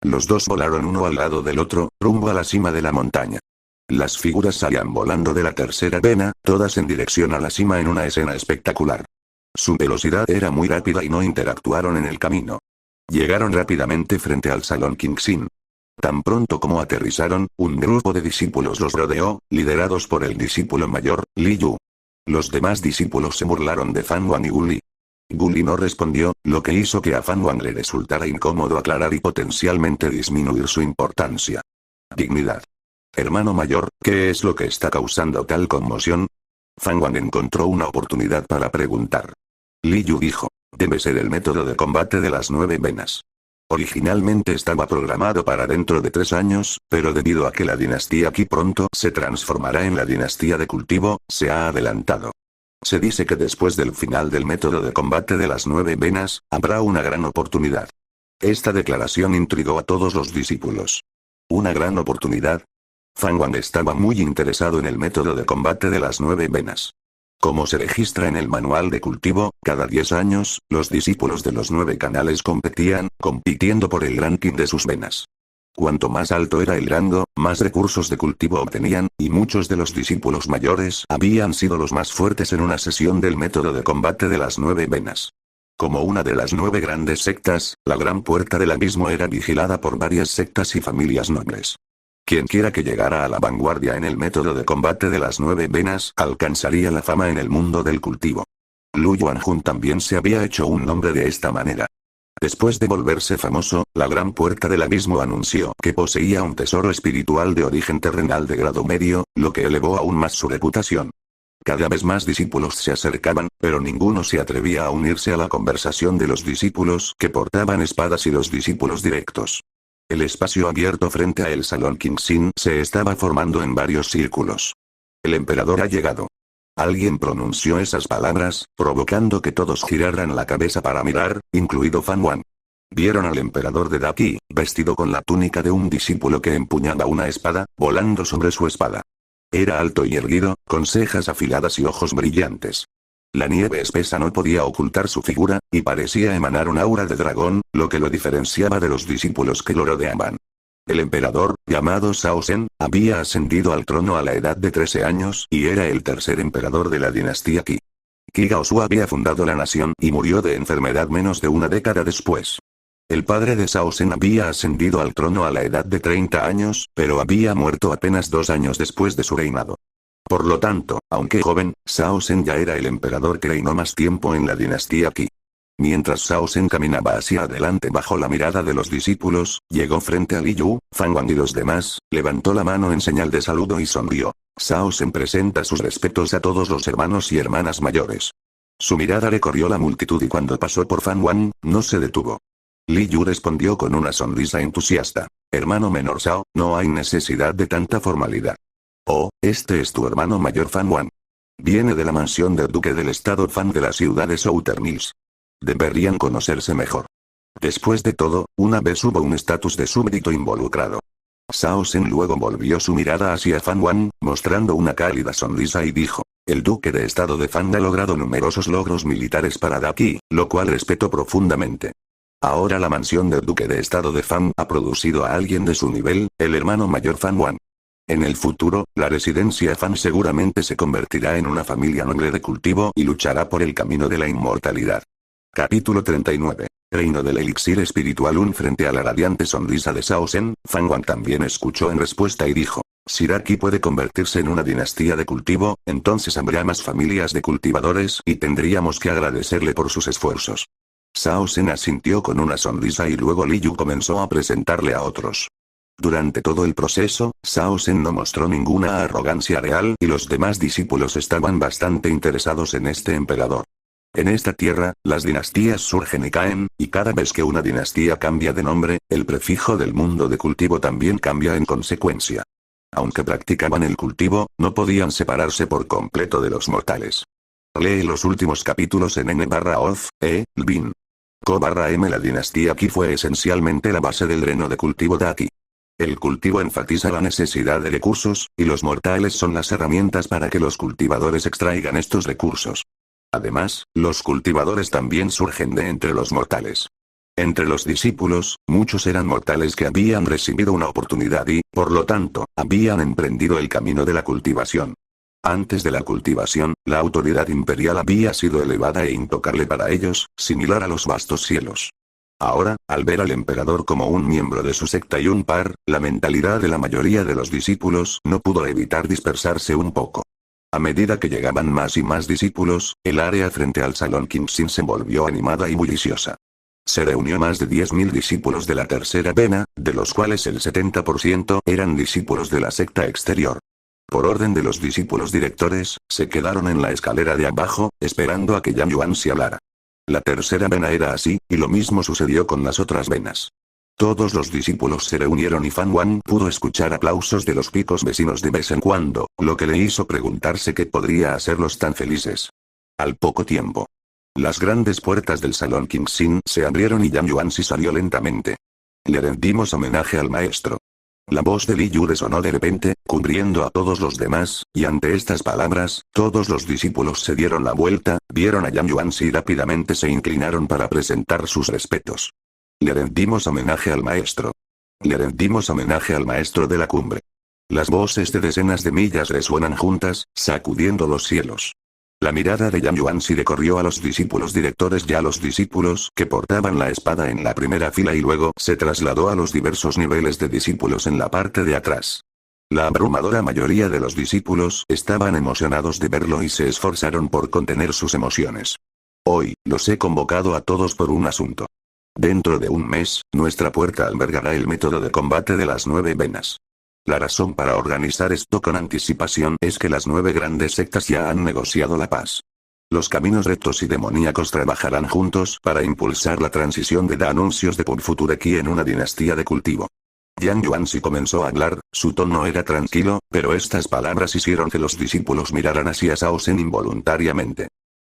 Los dos volaron uno al lado del otro, rumbo a la cima de la montaña. Las figuras salían volando de la tercera vena, todas en dirección a la cima en una escena espectacular. Su velocidad era muy rápida y no interactuaron en el camino. Llegaron rápidamente frente al salón Qingxin. Tan pronto como aterrizaron, un grupo de discípulos los rodeó, liderados por el discípulo mayor, Li Yu. Los demás discípulos se burlaron de Fan Wan y Guli. Guli no respondió, lo que hizo que a Fan Wan le resultara incómodo aclarar y potencialmente disminuir su importancia. Dignidad. Hermano mayor, ¿qué es lo que está causando tal conmoción? Fan Wan encontró una oportunidad para preguntar. Li Yu dijo: debe ser el método de combate de las 9 venas. Originalmente estaba programado para dentro de 3 años, pero debido a que la dinastía Qi pronto se transformará en la dinastía de cultivo, se ha adelantado. Se dice que después del final del método de combate de las 9 venas, habrá una gran oportunidad. Esta declaración intrigó a todos los discípulos. ¿Una gran oportunidad? Fan Wan estaba muy interesado en el método de combate de las 9 venas. Como se registra en el manual de cultivo, cada 10 años, los discípulos de los 9 canales compitiendo por el ranking de sus venas. Cuanto más alto era el rango, más recursos de cultivo obtenían, y muchos de los discípulos mayores habían sido los más fuertes en una sesión del método de combate de las 9 venas. Como una de las 9 grandes sectas, la gran puerta del abismo era vigilada por varias sectas y familias nobles. Quienquiera que llegara a la vanguardia en el método de combate de las 9 venas alcanzaría la fama en el mundo del cultivo. Lu Yuanjun también se había hecho un nombre de esta manera. Después de volverse famoso, la gran puerta del abismo anunció que poseía un tesoro espiritual de origen terrenal de grado medio, lo que elevó aún más su reputación. Cada vez más discípulos se acercaban, pero ninguno se atrevía a unirse a la conversación de los discípulos que portaban espadas y los discípulos directos. El espacio abierto frente a el salón Qingxin se estaba formando en varios círculos. El emperador ha llegado. Alguien pronunció esas palabras, provocando que todos giraran la cabeza para mirar, incluido Fan Wan. Vieron al emperador de Daqui, vestido con la túnica de un discípulo que empuñaba una espada, volando sobre su espada. Era alto y erguido, con cejas afiladas y ojos brillantes. La nieve espesa no podía ocultar su figura, y parecía emanar un aura de dragón, lo que lo diferenciaba de los discípulos que lo rodeaban. El emperador, llamado Shao Zhen, había ascendido al trono a la edad de 13 años y era el tercer emperador de la dinastía Qi. Qi Gaozu había fundado la nación y murió de enfermedad menos de una década después. El padre de Shao Zhen había ascendido al trono a la edad de 30 años, pero había muerto apenas 2 años después de su reinado. Por lo tanto, aunque joven, Shao Zhen ya era el emperador que reinó más tiempo en la dinastía Qi. Mientras Shao Zhen caminaba hacia adelante bajo la mirada de los discípulos, llegó frente a Li Yu, Fan Wan y los demás, levantó la mano en señal de saludo y sonrió. Shao Zhen presenta sus respetos a todos los hermanos y hermanas mayores. Su mirada recorrió la multitud y cuando pasó por Fan Wan, no se detuvo. Li Yu respondió con una sonrisa entusiasta. Hermano menor Shao, no hay necesidad de tanta formalidad. Oh, este es tu hermano mayor Fan Wan. Viene de la mansión del duque del estado Fan de la ciudad de Southern Mills. Deberían conocerse mejor. Después de todo, una vez hubo un estatus de súbdito involucrado. Shao Zhen luego volvió su mirada hacia Fan Wan, mostrando una cálida sonrisa y dijo. El duque de estado de Fan ha logrado numerosos logros militares para Daqui, lo cual respeto profundamente. Ahora la mansión del duque de estado de Fan ha producido a alguien de su nivel, el hermano mayor Fan Wan. En el futuro, la residencia Fan seguramente se convertirá en una familia noble de cultivo y luchará por el camino de la inmortalidad. Capítulo 39. Reino del elixir espiritual. Frente a la radiante sonrisa de Shao Zhen, Fan Wan también escuchó en respuesta y dijo. Si Daqui puede convertirse en una dinastía de cultivo, entonces habrá más familias de cultivadores y tendríamos que agradecerle por sus esfuerzos. Shao Zhen asintió con una sonrisa y luego Li Yu comenzó a presentarle a otros. Durante todo el proceso, Shao Zhen no mostró ninguna arrogancia real y los demás discípulos estaban bastante interesados en este emperador. En esta tierra, las dinastías surgen y caen, y cada vez que una dinastía cambia de nombre, el prefijo del mundo de cultivo también cambia en consecuencia. Aunque practicaban el cultivo, no podían separarse por completo de los mortales. Lee los últimos capítulos en N/Oz, Bin. Co/M. La dinastía Qi fue esencialmente la base del reino de cultivo Daqui. El cultivo enfatiza la necesidad de recursos, y los mortales son las herramientas para que los cultivadores extraigan estos recursos. Además, los cultivadores también surgen de entre los mortales. Entre los discípulos, muchos eran mortales que habían recibido una oportunidad y, por lo tanto, habían emprendido el camino de la cultivación. Antes de la cultivación, la autoridad imperial había sido elevada e intocable para ellos, similar a los vastos cielos. Ahora, al ver al emperador como un miembro de su secta y un par, la mentalidad de la mayoría de los discípulos no pudo evitar dispersarse un poco. A medida que llegaban más y más discípulos, el área frente al salón Qingxin se volvió animada y bulliciosa. Se reunió más de 10.000 discípulos de la tercera vena, de los cuales el 70% eran discípulos de la secta exterior. Por orden de los discípulos directores, se quedaron en la escalera de abajo, esperando a que Yang Yuanzi hablara. La tercera vena era así, y lo mismo sucedió con las otras venas. Todos los discípulos se reunieron y Fan Wan pudo escuchar aplausos de los picos vecinos de vez en cuando, lo que le hizo preguntarse qué podría hacerlos tan felices. Al poco tiempo, las grandes puertas del salón Qingxin se abrieron y Yang Yuanzi salió lentamente. Le rendimos homenaje al maestro. La voz de Li Yu resonó de repente, cubriendo a todos los demás, y ante estas palabras, todos los discípulos se dieron la vuelta, vieron a Yang Yuanzi y rápidamente se inclinaron para presentar sus respetos. Le rendimos homenaje al maestro. Le rendimos homenaje al maestro de la cumbre. Las voces de decenas de millas resuenan juntas, sacudiendo los cielos. La mirada de Yang Yuanzi recorrió a los discípulos directores y a los discípulos que portaban la espada en la primera fila y luego se trasladó a los diversos niveles de discípulos en la parte de atrás. La abrumadora mayoría de los discípulos estaban emocionados de verlo y se esforzaron por contener sus emociones. Hoy, los he convocado a todos por un asunto. Dentro de un mes, nuestra puerta albergará el método de combate de las 9 venas. La razón para organizar esto con anticipación es que las 9 grandes sectas ya han negociado la paz. Los caminos rectos y demoníacos trabajarán juntos para impulsar la transición de anuncios de Future Qi en una dinastía de cultivo. Yang Yuanzi comenzó a hablar, su tono era tranquilo, pero estas palabras hicieron que los discípulos miraran hacia Shao Zhen involuntariamente.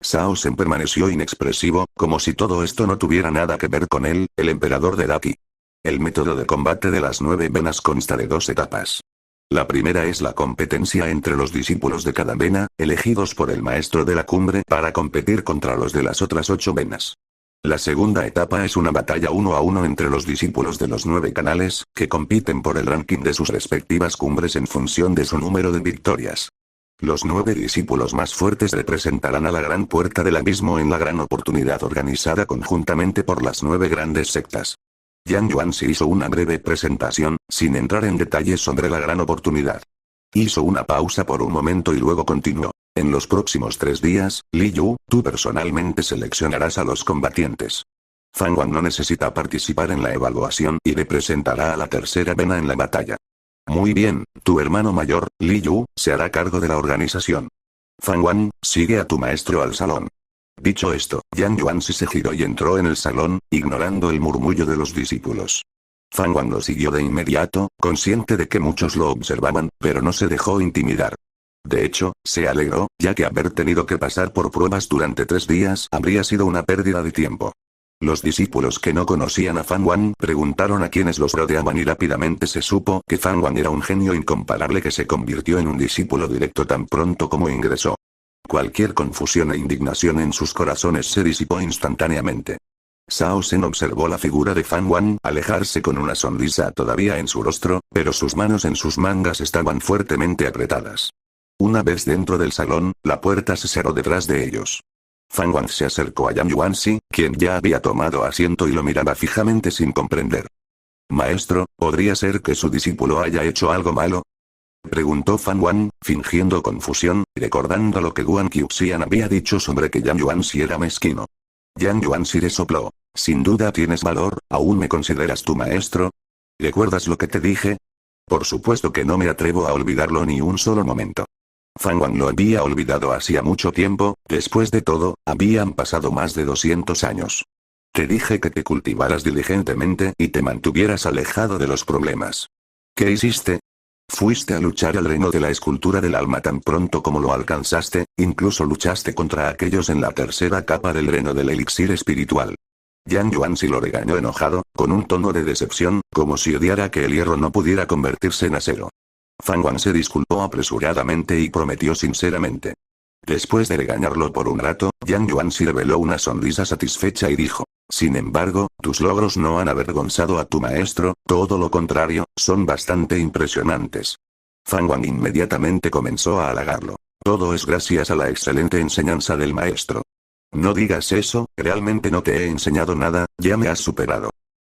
Shao Zhen permaneció inexpresivo, como si todo esto no tuviera nada que ver con él, el emperador de Daqui. El método de combate de las 9 venas consta de 2 etapas. La primera es la competencia entre los discípulos de cada vena, elegidos por el maestro de la cumbre para competir contra los de las otras 8 venas. La segunda etapa es una batalla 1 a 1 entre los discípulos de los 9 canales, que compiten por el ranking de sus respectivas cumbres en función de su número de victorias. Los 9 discípulos más fuertes representarán a la gran puerta del abismo en la gran oportunidad organizada conjuntamente por las 9 grandes sectas. Yang Yuanzi hizo una breve presentación, sin entrar en detalles sobre la gran oportunidad. Hizo una pausa por un momento y luego continuó. En los próximos 3 días, Li Yu, tú personalmente seleccionarás a los combatientes. Fan Wan no necesita participar en la evaluación y representará a la tercera vena en la batalla. Muy bien, tu hermano mayor, Li Yu, se hará cargo de la organización. Fan Wan, sigue a tu maestro al salón. Dicho esto, Yang Yuanxi se giró y entró en el salón, ignorando el murmullo de los discípulos. Fan Wan lo siguió de inmediato, consciente de que muchos lo observaban, pero no se dejó intimidar. De hecho, se alegró, ya que haber tenido que pasar por pruebas durante 3 días habría sido una pérdida de tiempo. Los discípulos que no conocían a Fan Wan preguntaron a quienes los rodeaban y rápidamente se supo que Fan Wan era un genio incomparable que se convirtió en un discípulo directo tan pronto como ingresó. Cualquier confusión e indignación en sus corazones se disipó instantáneamente. Shao Zhen observó la figura de Fan Wan alejarse con una sonrisa todavía en su rostro, pero sus manos en sus mangas estaban fuertemente apretadas. Una vez dentro del salón, la puerta se cerró detrás de ellos. Fan Wan se acercó a Yang Yuanxi, quien ya había tomado asiento y lo miraba fijamente sin comprender. Maestro, ¿podría ser que su discípulo haya hecho algo malo? Preguntó Fan Wan, fingiendo confusión, recordando lo que Guan Qiuxian había dicho sobre que Yang Yuanxi era mezquino. Yang Yuanxi resopló. Sin duda tienes valor, ¿aún me consideras tu maestro? ¿Recuerdas lo que te dije? Por supuesto que no me atrevo a olvidarlo ni un solo momento. Fan Wan lo había olvidado hacía mucho tiempo, después de todo, habían pasado más de 200 años. Te dije que te cultivaras diligentemente y te mantuvieras alejado de los problemas. ¿Qué hiciste? Fuiste a luchar al reino de la escultura del alma tan pronto como lo alcanzaste, incluso luchaste contra aquellos en la tercera capa del reino del elixir espiritual. Yang Yuanxi lo regañó enojado, con un tono de decepción, como si odiara que el hierro no pudiera convertirse en acero. Fan Wan se disculpó apresuradamente y prometió sinceramente. Después de regañarlo por un rato, Yang Yuanxi reveló una sonrisa satisfecha y dijo: sin embargo, tus logros no han avergonzado a tu maestro, todo lo contrario, son bastante impresionantes. Fan Wan inmediatamente comenzó a halagarlo. Todo es gracias a la excelente enseñanza del maestro. No digas eso, realmente no te he enseñado nada, ya me has superado.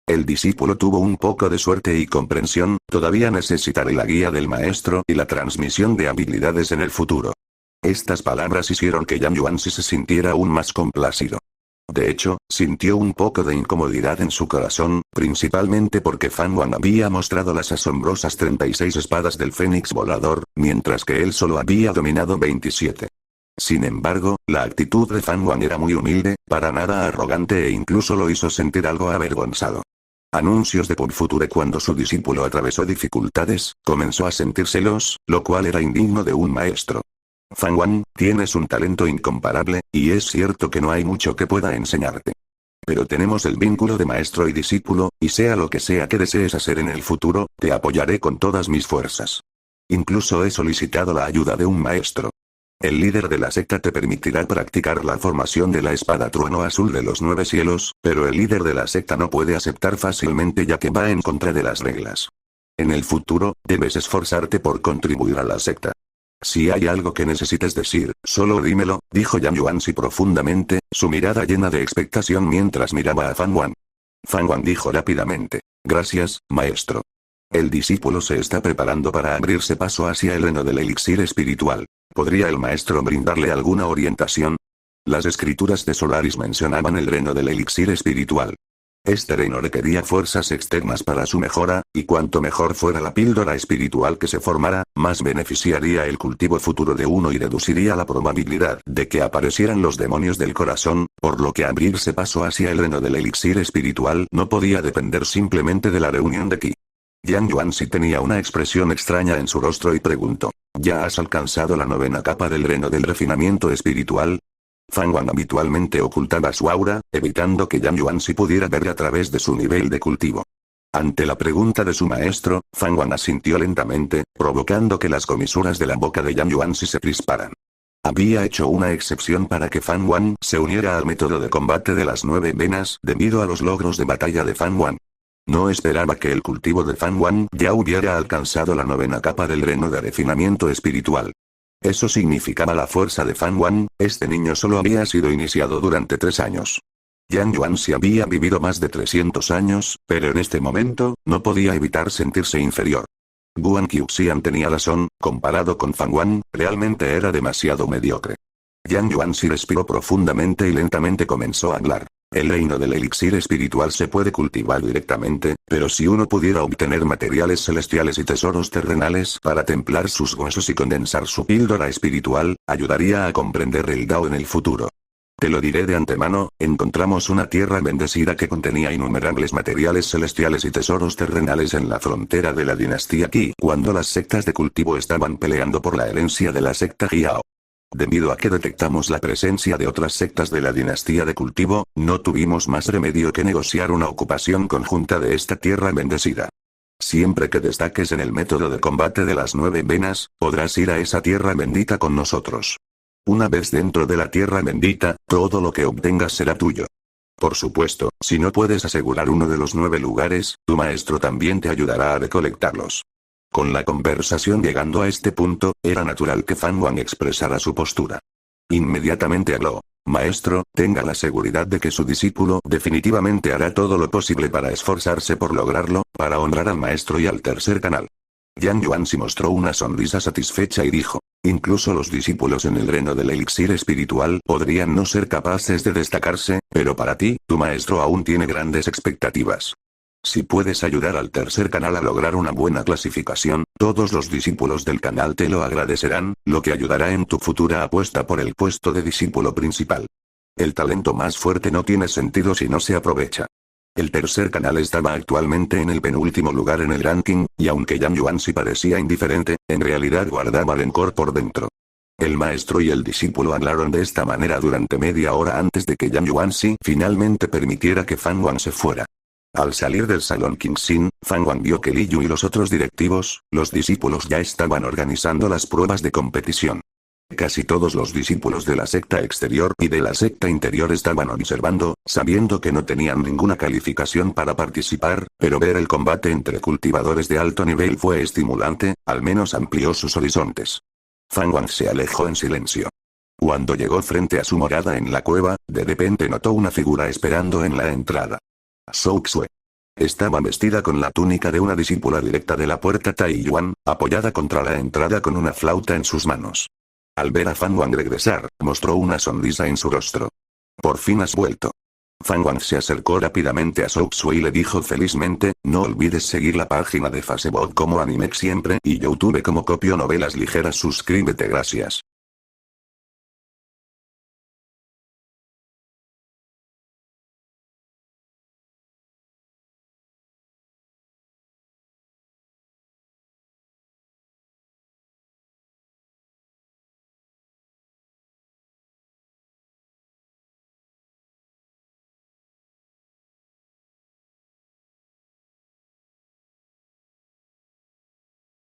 El discípulo tuvo un poco de suerte y comprensión, todavía necesitaré la guía del maestro y la transmisión de habilidades en el futuro. Estas palabras hicieron que Yang Yuanxi se sintiera aún más complacido. De hecho, sintió un poco de incomodidad en su corazón, principalmente porque Fan Wan había mostrado las asombrosas 36 espadas del Fénix volador, mientras que él solo había dominado 27. Sin embargo, la actitud de Fan Wan era muy humilde, para nada arrogante e incluso lo hizo sentir algo avergonzado. Anuncios de Pop Future. Cuando su discípulo atravesó dificultades, comenzó a sentir celos, lo cual era indigno de un maestro. Fan Wan, tienes un talento incomparable, y es cierto que no hay mucho que pueda enseñarte. Pero tenemos el vínculo de maestro y discípulo, y sea lo que sea que desees hacer en el futuro, te apoyaré con todas mis fuerzas. Incluso he solicitado la ayuda de un maestro. El líder de la secta te permitirá practicar la formación de la espada trueno azul de los 9 cielos, pero el líder de la secta no puede aceptar fácilmente ya que va en contra de las reglas. En el futuro, debes esforzarte por contribuir a la secta. Si hay algo que necesites decir, solo dímelo, dijo Yang Yuanxi profundamente, su mirada llena de expectación mientras miraba a Fan Wan. Fan Wan dijo rápidamente: gracias, maestro. El discípulo se está preparando para abrirse paso hacia el reino del elixir espiritual. ¿Podría el maestro brindarle alguna orientación? Las escrituras de Solaris mencionaban el reino del elixir espiritual. Este reino requería fuerzas externas para su mejora, y cuanto mejor fuera la píldora espiritual que se formara, más beneficiaría el cultivo futuro de uno y reduciría la probabilidad de que aparecieran los demonios del corazón, por lo que abrirse paso hacia el reino del elixir espiritual no podía depender simplemente de la reunión de Qi. Yang Yuanxi tenía una expresión extraña en su rostro y preguntó: ¿ya has alcanzado la 9ª capa del reino del refinamiento espiritual? Fan Wan habitualmente ocultaba su aura, evitando que Yang Yuanxi pudiera ver a través de su nivel de cultivo. Ante la pregunta de su maestro, Fan Wan asintió lentamente, provocando que las comisuras de la boca de Yang Yuanxi se crisparan. Había hecho una excepción para que Fan Wan se uniera al método de combate de las 9 venas debido a los logros de batalla de Fan Wan. No esperaba que el cultivo de Fan Wan ya hubiera alcanzado la 9ª capa del reino de refinamiento espiritual. Eso significaba la fuerza de Fan Wan, este niño solo había sido iniciado durante 3 años. Yang Yuanxi había vivido más de 300 años, pero en este momento, no podía evitar sentirse inferior. Guan Qiuxian tenía razón, comparado con Fan Wan, realmente era demasiado mediocre. Yang Yuanxi respiró profundamente y lentamente comenzó a hablar. El reino del elixir espiritual se puede cultivar directamente, pero si uno pudiera obtener materiales celestiales y tesoros terrenales para templar sus huesos y condensar su píldora espiritual, ayudaría a comprender el Dao en el futuro. Te lo diré de antemano, encontramos una tierra bendecida que contenía innumerables materiales celestiales y tesoros terrenales en la frontera de la dinastía Qi cuando las sectas de cultivo estaban peleando por la herencia de la secta Jiao. Debido a que detectamos la presencia de otras sectas de la dinastía de cultivo, no tuvimos más remedio que negociar una ocupación conjunta de esta tierra bendecida. Siempre que destaques en el método de combate de las 9 venas, podrás ir a esa tierra bendita con nosotros. Una vez dentro de la tierra bendita, todo lo que obtengas será tuyo. Por supuesto, si no puedes asegurar uno de los 9 lugares, tu maestro también te ayudará a recolectarlos. Con la conversación llegando a este punto, era natural que Fan Wang expresara su postura. Inmediatamente habló. Maestro, tenga la seguridad de que su discípulo definitivamente hará todo lo posible para esforzarse por lograrlo, para honrar al maestro y al tercer canal. Yang Yuanxi mostró una sonrisa satisfecha y dijo, incluso los discípulos en el reino del elixir espiritual podrían no ser capaces de destacarse, pero para ti, tu maestro aún tiene grandes expectativas. Si puedes ayudar al tercer canal a lograr una buena clasificación, todos los discípulos del canal te lo agradecerán, lo que ayudará en tu futura apuesta por el puesto de discípulo principal. El talento más fuerte no tiene sentido si no se aprovecha. El tercer canal estaba actualmente en el penúltimo lugar en el ranking, y aunque Yang Yuanxi parecía indiferente, en realidad guardaba rencor por dentro. El maestro y el discípulo hablaron de esta manera durante media hora antes de que Yang Yuanxi finalmente permitiera que Fan Wang se fuera. Al salir del salón Qingxin, Fan Wang vio que Li Yu y los otros directivos, los discípulos ya estaban organizando las pruebas de competición. Casi todos los discípulos de la secta exterior y de la secta interior estaban observando, sabiendo que no tenían ninguna calificación para participar, pero ver el combate entre cultivadores de alto nivel fue estimulante, al menos amplió sus horizontes. Fan Wang se alejó en silencio. Cuando llegó frente a su morada en la cueva, de repente notó una figura esperando en la entrada. Zhou Xue. Estaba vestida con la túnica de una discípula directa de la puerta Taiyuan, apoyada contra la entrada con una flauta en sus manos. Al ver a Fan Wang regresar, mostró una sonrisa en su rostro. Por fin has vuelto. Fan Wang se acercó rápidamente a Zhou Xue y le dijo felizmente, no olvides seguir la página de Facebook como Animex siempre y YouTube como Copio Novelas Ligeras. Suscríbete, gracias.